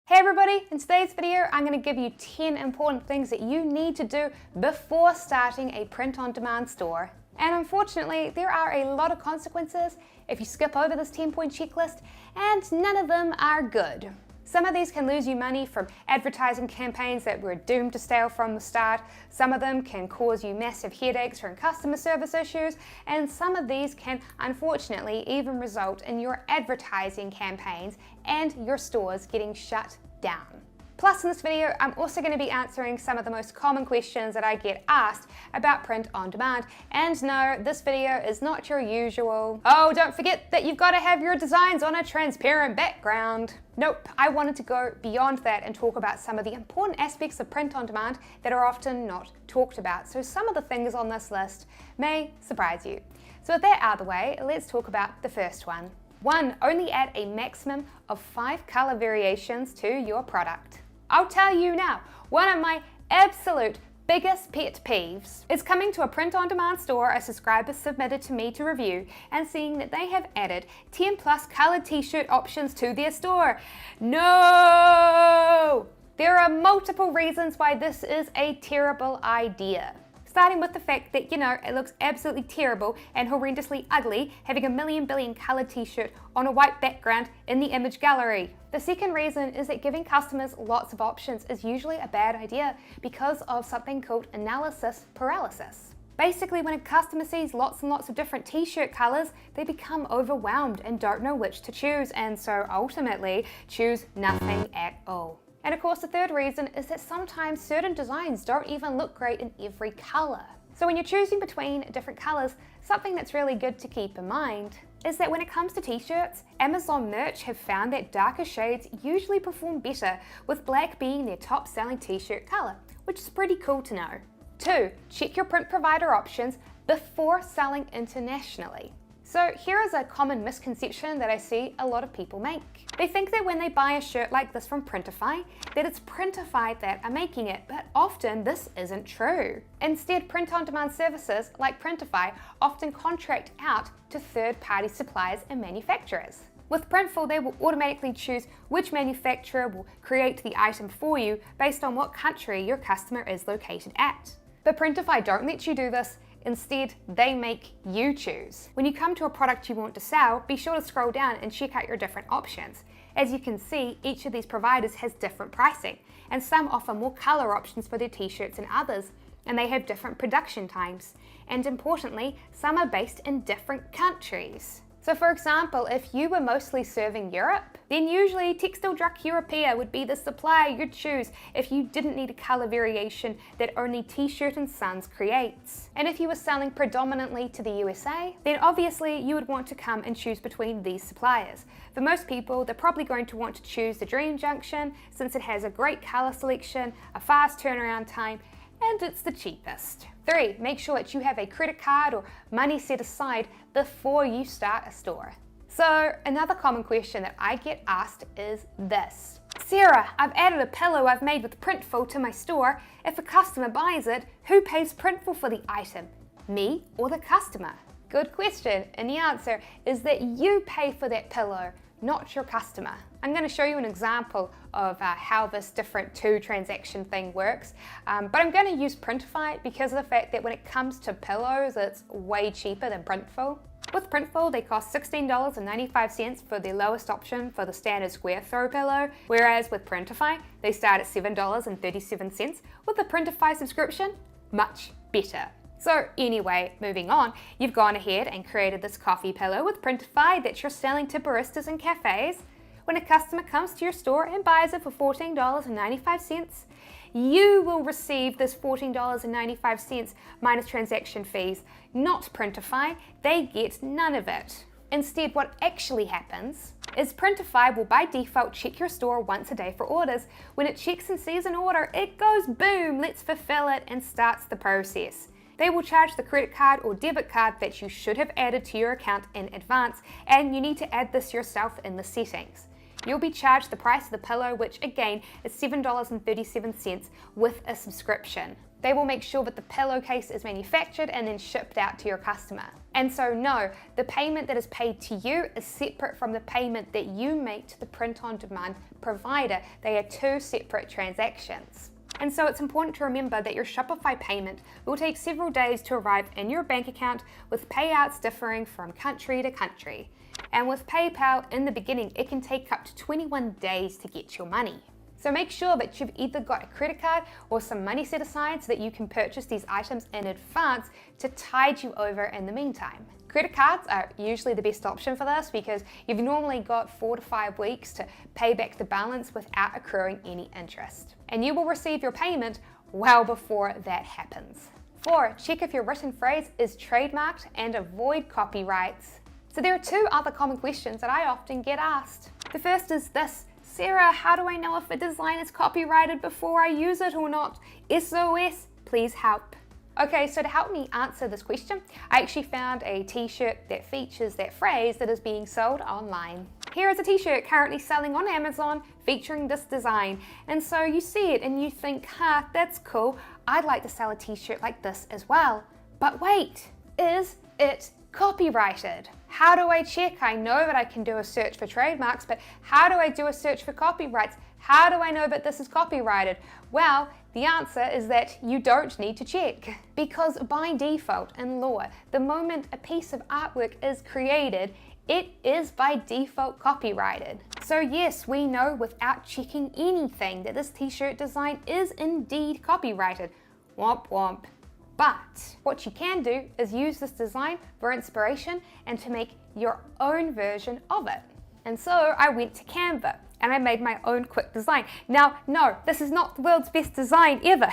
Hey everybody, in today's video I'm going to give you 10 important things that you need to do before starting a print-on-demand store. And unfortunately, there are a lot of consequences if you skip over this 10-point checklist, and none of them are good. Some of these can lose you money from advertising campaigns that were doomed to fail from the start. Some of them can cause you massive headaches from customer service issues, and some of these can unfortunately even result in your advertising campaigns and your stores getting shut down. Plus, in this video, I'm also going to be answering some of the most common questions that I get asked about print on demand. And no, this video is not your usual, oh, don't forget that you've got to have your designs on a transparent background. Nope, I wanted to go beyond that and talk about some of the important aspects of print on demand that are often not talked about. So some of the things on this list may surprise you. So with that out of the way, let's talk about the first one. 1. Only add a maximum of 5 color variations to your product. I'll tell you now, one of my absolute biggest pet peeves is coming to a print-on-demand store a subscriber submitted to me to review and seeing that they have added 10 plus colored t-shirt options to their store. No! There are multiple reasons why this is a terrible idea. Starting with the fact that, it looks absolutely terrible and horrendously ugly having a million billion colored t-shirt on a white background in the image gallery. The second reason is that giving customers lots of options is usually a bad idea because of something called analysis paralysis. Basically, when a customer sees lots and lots of different t-shirt colors, they become overwhelmed and don't know which to choose, and so ultimately choose nothing at all. And of course, the third reason is that sometimes certain designs don't even look great in every color. So when you're choosing between different colors, something that's really good to keep in mind is that when it comes to t-shirts, Amazon Merch have found that darker shades usually perform better, with black being their top selling t-shirt color, which is pretty cool to know. 2. Check your print provider options before selling internationally. So here is a common misconception that I see a lot of people make. They think that when they buy a shirt like this from Printify, that it's Printify that are making it, but often this isn't true. Instead, print-on-demand services like Printify often contract out to third-party suppliers and manufacturers. With Printful, they will automatically choose which manufacturer will create the item for you based on what country your customer is located at. But Printify don't let you do this. Instead, they make you choose. When you come to a product you want to sell, be sure to scroll down and check out your different options. As you can see, each of these providers has different pricing, and some offer more color options for their t-shirts than others, and they have different production times. And importantly, some are based in different countries. So for example, if you were mostly serving Europe, then usually Textile Druck Europea would be the supplier you'd choose if you didn't need a color variation that only T-Shirt and Sons creates. And if you were selling predominantly to the USA, then obviously you would want to come and choose between these suppliers. For most people, they're probably going to want to choose the Dream Junction since it has a great color selection, a fast turnaround time, and it's the cheapest. 3. Make sure that you have a credit card or money set aside before you start a store. So another common question that I get asked is this. Sarah, I've added a pillow I've made with Printful to my store. If a customer buys it, who pays Printful for the item? Me or the customer? Good question, and the answer is that you pay for that pillow, not your customer. I'm going to show you an example of how this different transaction thing works, but I'm going to use Printify because of the fact that when it comes to pillows, it's way cheaper than Printful. With Printful, they cost $16.95 for the lowest option for the standard square throw pillow, whereas with Printify, they start at $7.37. With the Printify subscription, much better. So anyway, moving on, you've gone ahead and created this coffee pillow with Printify that you're selling to baristas and cafes. When a customer comes to your store and buys it for $14.95, you will receive this $14.95 minus transaction fees, not Printify. They get none of it. Instead, what actually happens is Printify will by default check your store once a day for orders. When it checks and sees an order, it goes boom, let's fulfill it, and starts the process. They will charge the credit card or debit card that you should have added to your account in advance, and you need to add this yourself in the settings. You'll be charged the price of the pillow, which again is $7.37 with a subscription. They will make sure that the pillowcase is manufactured and then shipped out to your customer. And so no, the payment that is paid to you is separate from the payment that you make to the print-on-demand provider. They are two separate transactions. And so it's important to remember that your Shopify payment will take several days to arrive in your bank account, with payouts differing from country to country. And with PayPal, in the beginning, it can take up to 21 days to get your money. So make sure that you've either got a credit card or some money set aside so that you can purchase these items in advance to tide you over in the meantime. Credit cards are usually the best option for this because you've normally got 4 to 5 weeks to pay back the balance without accruing any interest. And you will receive your payment well before that happens. 4, check if your written phrase is trademarked and avoid copyrights. So there are 2 other common questions that I often get asked. The first is this: Sarah, how do I know if a design is copyrighted before I use it or not? SOS, please help. Okay, so to help me answer this question, I actually found a t-shirt that features that phrase that is being sold online. Here is a t-shirt currently selling on Amazon featuring this design. And so you see it and you think, that's cool. I'd like to sell a t-shirt like this as well. But wait, is it copyrighted? How do I check? I know that I can do a search for trademarks, but how do I do a search for copyrights? How do I know that this is copyrighted? Well, the answer is that you don't need to check. Because by default in law, the moment a piece of artwork is created, it is by default copyrighted. So yes, we know without checking anything that this t-shirt design is indeed copyrighted. Womp womp. But what you can do is use this design for inspiration and to make your own version of it. And so I went to Canva and I made my own quick design. Now, no, this is not the world's best design ever.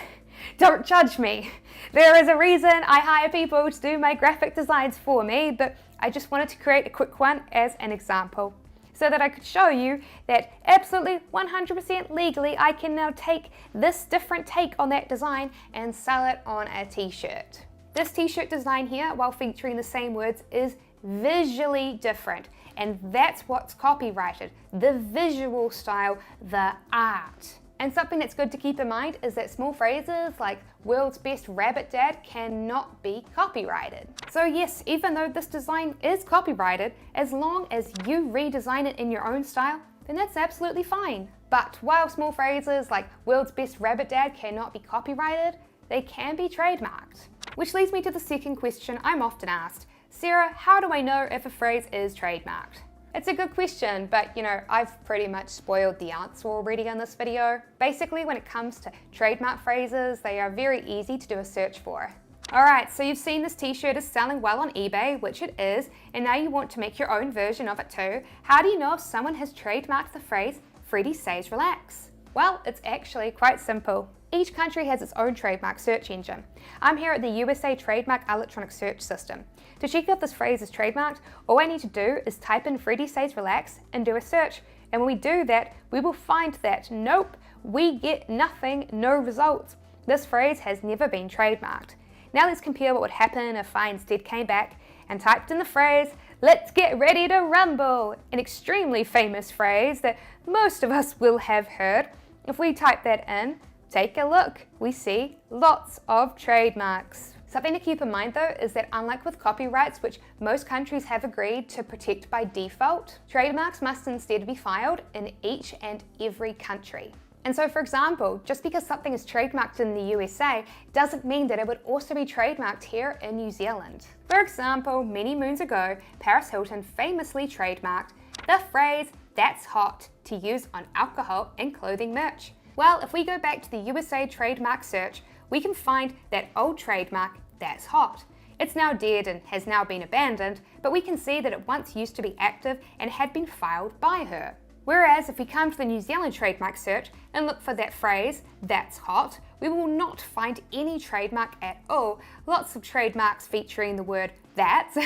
Don't judge me. There is a reason I hire people to do my graphic designs for me, but I just wanted to create a quick one as an example, so that I could show you that absolutely 100% legally I can now take this different take on that design and sell it on a t-shirt. This t-shirt design here, while featuring the same words, is visually different, and that's what's copyrighted: the visual style, the art. And something that's good to keep in mind is that small phrases like "world's best rabbit dad" cannot be copyrighted. So yes, even though this design is copyrighted, as long as you redesign it in your own style, then that's absolutely fine. But while small phrases like "world's best rabbit dad" cannot be copyrighted, they can be trademarked. Which leads me to the second question I'm often asked: Sarah, how do I know if a phrase is trademarked? It's a good question, but I've pretty much spoiled the answer already in this video. Basically, when it comes to trademark phrases, they are very easy to do a search for. Alright, so you've seen this t-shirt is selling well on eBay, which it is, and now you want to make your own version of it too. How do you know if someone has trademarked the phrase "Freddie says relax"? Well, it's actually quite simple. Each country has its own trademark search engine. I'm here at the USA Trademark Electronic Search System. To check if this phrase is trademarked, all I need to do is type in "Freddie says relax" and do a search. And when we do that, we will find that nope, we get nothing, no results. This phrase has never been trademarked. Now let's compare what would happen if I instead came back and typed in the phrase "Let's get ready to rumble," an extremely famous phrase that most of us will have heard. If we type that in, take a look, we see lots of trademarks. Something to keep in mind though is that unlike with copyrights, which most countries have agreed to protect by default, trademarks must instead be filed in each and every country. And so for example, just because something is trademarked in the USA doesn't mean that it would also be trademarked here in New Zealand. For example, many moons ago, Paris Hilton famously trademarked the phrase "that's hot" to use on alcohol and clothing merch. Well, if we go back to the USA trademark search, we can find that old trademark, "that's hot." It's now dead and has now been abandoned, but we can see that it once used to be active and had been filed by her. Whereas if we come to the New Zealand trademark search and look for that phrase, "that's hot," we will not find any trademark at all. Lots of trademarks featuring the word "that's,"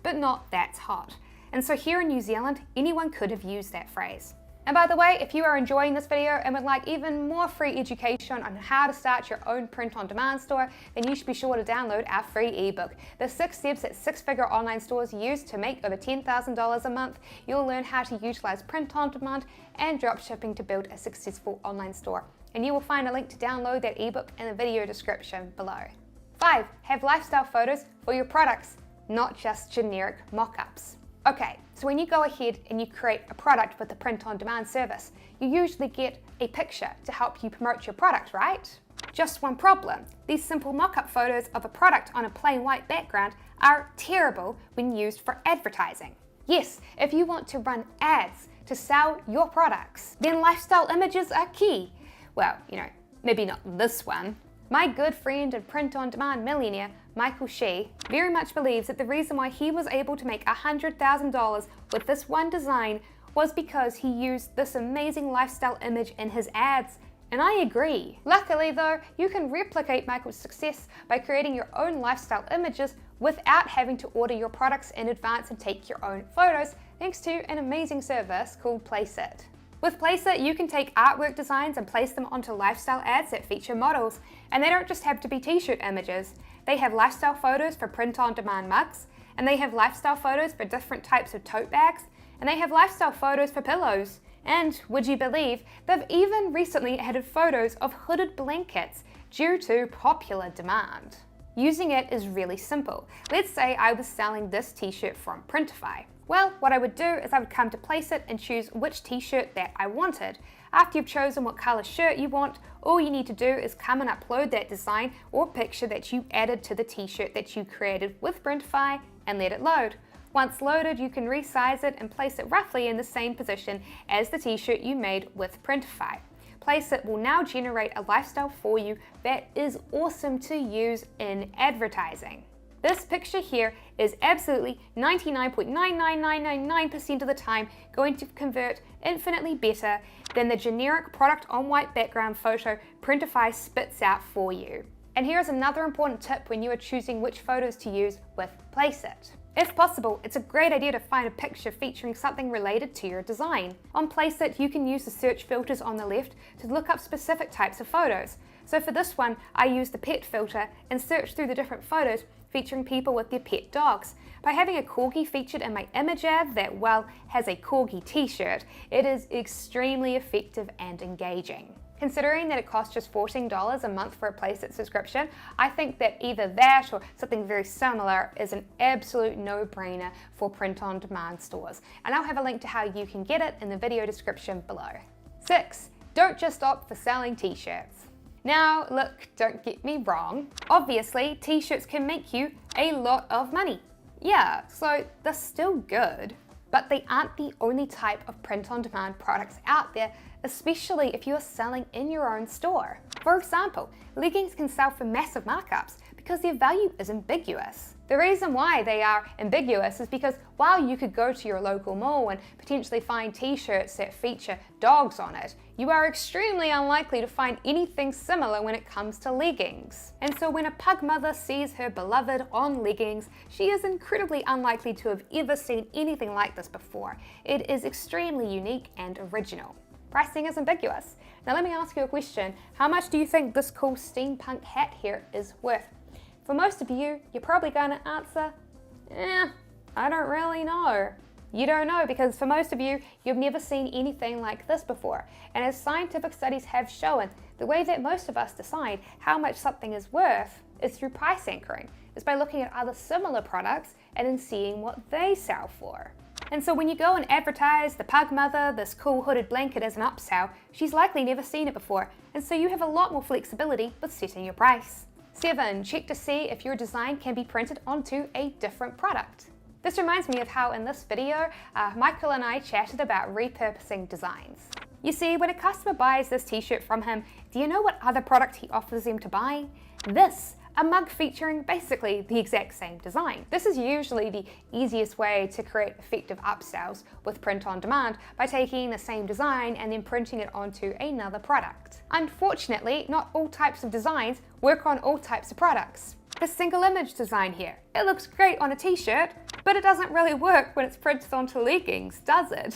but not "that's hot." And so here in New Zealand, anyone could have used that phrase. And by the way, if you are enjoying this video and would like even more free education on how to start your own print-on-demand store, then you should be sure to download our free ebook, The 6 Steps that Six-Figure Online Stores Use to Make Over $10,000 a Month. You'll learn how to utilize print-on-demand and dropshipping to build a successful online store. And you will find a link to download that ebook in the video description below. 5. Have lifestyle photos for your products, not just generic mock-ups. Okay, so when you go ahead and you create a product with a print-on-demand service, you usually get a picture to help you promote your product, right? Just one problem. These simple mock-up photos of a product on a plain white background are terrible when used for advertising. Yes, if you want to run ads to sell your products, then lifestyle images are key. Well, maybe not this one. My good friend and print-on-demand millionaire, Michael Shee, very much believes that the reason why he was able to make $100,000 with this one design was because he used this amazing lifestyle image in his ads, and I agree. Luckily though, you can replicate Michael's success by creating your own lifestyle images without having to order your products in advance and take your own photos, thanks to an amazing service called Placeit. With Placeit, you can take artwork designs and place them onto lifestyle ads that feature models. And they don't just have to be t-shirt images. They have lifestyle photos for print-on-demand mugs, and they have lifestyle photos for different types of tote bags, and they have lifestyle photos for pillows. And would you believe, they've even recently added photos of hooded blankets due to popular demand. Using it is really simple. Let's say I was selling this t-shirt from Printify. Well, what I would do is I would come to Placeit and choose which t-shirt that I wanted. After you've chosen what color shirt you want, all you need to do is come and upload that design or picture that you added to the t-shirt that you created with Printify and let it load. Once loaded, you can resize it and place it roughly in the same position as the t-shirt you made with Printify. Placeit will now generate a lifestyle for you that is awesome to use in advertising. This picture here is absolutely 99.99999% of the time going to convert infinitely better than the generic product on white background photo Printify spits out for you. And here's another important tip when you are choosing which photos to use with Placeit. If possible, it's a great idea to find a picture featuring something related to your design. On Placeit, you can use the search filters on the left to look up specific types of photos. So for this one, I used the pet filter and searched through the different photos featuring people with their pet dogs. By having a corgi featured in my image ad that, well, has a corgi t-shirt, it is extremely effective and engaging. Considering that it costs just $14 a month for a Placeit subscription, I think that either that or something very similar is an absolute no-brainer for print-on-demand stores. And I'll have a link to how you can get it in the video description below. 6. Don't just opt for selling t-shirts. Now, look, don't get me wrong. Obviously, t-shirts can make you a lot of money. Yeah, so they're still good, but they aren't the only type of print-on-demand products out there, especially if you are selling in your own store. For example, leggings can sell for massive markups because their value is ambiguous. The reason why they are ambiguous is because while you could go to your local mall and potentially find t-shirts that feature dogs on it, you are extremely unlikely to find anything similar when it comes to leggings. And so when a pug mother sees her beloved on leggings, she is incredibly unlikely to have ever seen anything like this before. It is extremely unique and original. Pricing is ambiguous. Now let me ask you a question. How much do you think this cool steampunk hat here is worth? For most of you, you're probably going to answer, I don't really know. You don't know because for most of you, you've never seen anything like this before. And as scientific studies have shown, the way that most of us decide how much something is worth is through price anchoring. It's by looking at other similar products and then seeing what they sell for. And so when you go and advertise the pug mother, this cool hooded blanket as an upsell, she's likely never seen it before. And so you have a lot more flexibility with setting your price. 7. Check to see if your design can be printed onto a different product. This reminds me of how in this video, Michael and I chatted about repurposing designs. You see, when a customer buys this t-shirt from him, do you know what other product he offers them to buy? This, a mug featuring basically the exact same design. This is usually the easiest way to create effective upsells with print on demand by taking the same design and then printing it onto another product. Unfortunately, not all types of designs work on all types of products. The single image design here, it looks great on a t-shirt, but it doesn't really work when it's printed onto leggings, does it?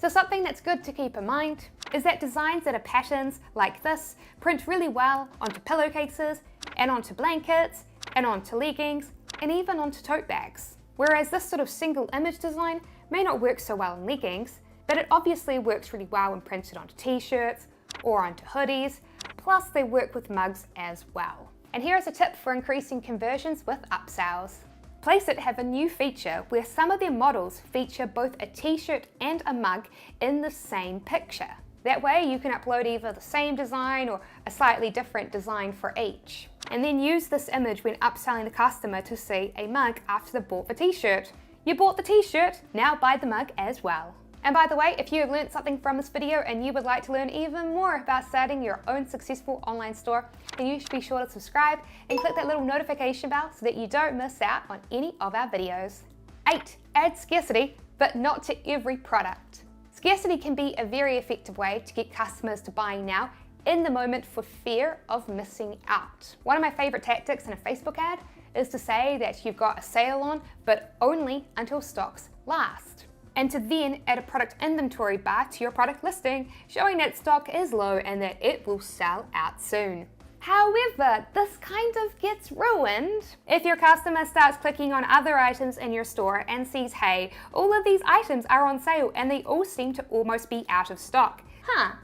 So something that's good to keep in mind is that designs that are patterns like this print really well onto pillowcases and onto blankets and onto leggings and even onto tote bags. Whereas this sort of single image design may not work so well in leggings, but it obviously works really well when printed onto t-shirts or onto hoodies, plus they work with mugs as well. And here's a tip for increasing conversions with upsells. Placeit have a new feature where some of their models feature both a t-shirt and a mug in the same picture. That way you can upload either the same design or a slightly different design for each. And then use this image when upselling the customer to see a mug after they bought the t-shirt. You bought the t-shirt, now buy the mug as well. And by the way, if you have learned something from this video and you would like to learn even more about starting your own successful online store, then you should be sure to subscribe and click that little notification bell so that you don't miss out on any of our videos. 8. Add scarcity, but not to every product. Scarcity can be a very effective way to get customers to buying now in the moment for fear of missing out. One of my favorite tactics in a Facebook ad is to say that you've got a sale on, but only until stocks last. And to then add a product inventory bar to your product listing, showing that stock is low and that it will sell out soon. However, this kind of gets ruined if your customer starts clicking on other items in your store and sees, hey, all of these items are on sale and they all seem to almost be out of stock.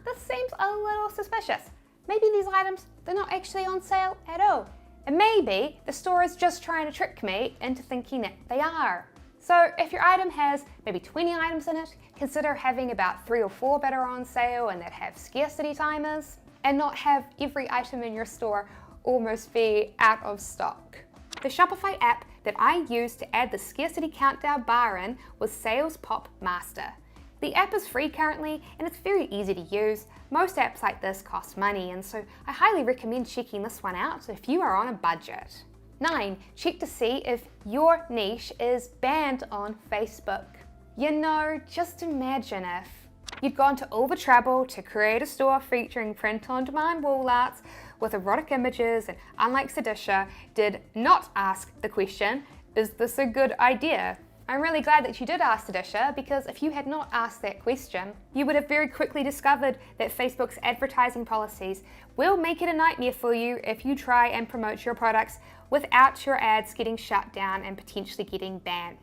This seems a little suspicious. Maybe these items, they're not actually on sale at all. And maybe the store is just trying to trick me into thinking that they are. So if your item has maybe 20 items in it, consider having about 3 or 4 that are on sale and that have scarcity timers, and not have every item in your store almost be out of stock. The Shopify app that I used to add the scarcity countdown bar in was Sales Pop Master. The app is free currently and it's very easy to use. Most apps like this cost money, and so I highly recommend checking this one out if you are on a budget. 9. Check to see if your niche is banned on Facebook. You know, just imagine if you'd gone to all the trouble to create a store featuring print-on-demand wall arts with erotic images and, unlike Sedisha, did not ask the question, is this a good idea? I'm really glad that you did ask Sedisha, because if you had not asked that question, you would have very quickly discovered that Facebook's advertising policies will make it a nightmare for you if you try and promote your products without your ads getting shut down and potentially getting banned.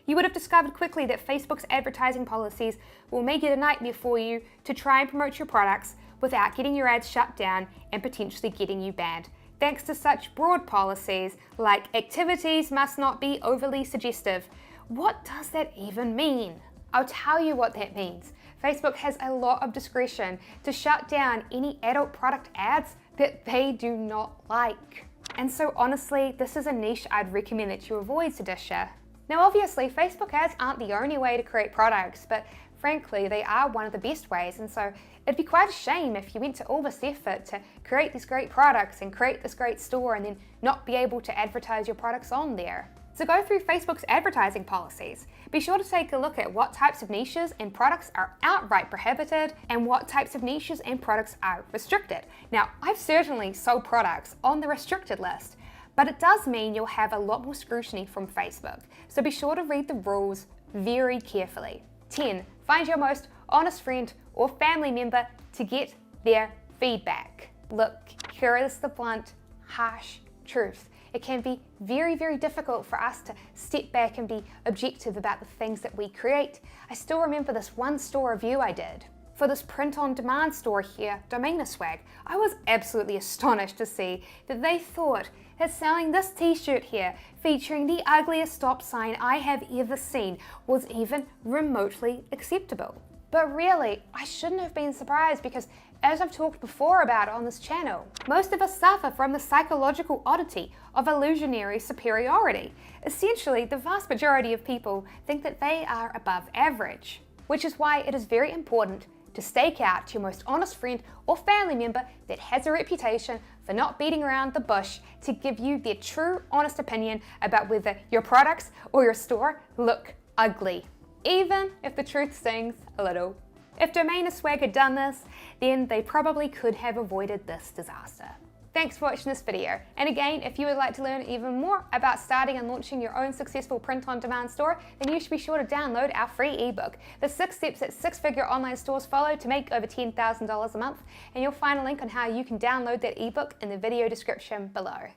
You would have discovered quickly that Facebook's advertising policies will make it a nightmare for you to try and promote your products without getting your ads shut down and potentially getting you banned, thanks to such broad policies like activities must not be overly suggestive. What does that even mean? I'll tell you what that means. Facebook has a lot of discretion to shut down any adult product ads that they do not like. And so honestly, this is a niche I'd recommend that you avoid, Sedisha. Now obviously, Facebook ads aren't the only way to create products, but frankly, they are one of the best ways, and so it'd be quite a shame if you went to all this effort to create these great products and create this great store and then not be able to advertise your products on there. So go through Facebook's advertising policies. Be sure to take a look at what types of niches and products are outright prohibited and what types of niches and products are restricted. Now, I've certainly sold products on the restricted list, but it does mean you'll have a lot more scrutiny from Facebook. So be sure to read the rules very carefully. 10. Find your most honest friend or family member to get their feedback. Look, here is the blunt, harsh truth. It can be very, very difficult for us to step back and be objective about the things that we create. I still remember this one store review I did for this print-on-demand store here, Domainaswag. I was absolutely astonished to see that they thought that selling this t-shirt here, featuring the ugliest stop sign I have ever seen, was even remotely acceptable. But really, I shouldn't have been surprised, because as I've talked before about on this channel, most of us suffer from the psychological oddity of illusionary superiority. Essentially, the vast majority of people think that they are above average, which is why it is very important to stake out your most honest friend or family member that has a reputation for not beating around the bush to give you their true, honest opinion about whether your products or your store look ugly, even if the truth stings a little. If Domainaswag had done this, then they probably could have avoided this disaster. Thanks for watching this video. And again, if you would like to learn even more about starting and launching your own successful print-on-demand store, then you should be sure to download our free ebook, The 6 Steps that Six-Figure Online Stores Follow to Make Over $10,000 a Month, and you'll find a link on how you can download that ebook in the video description below.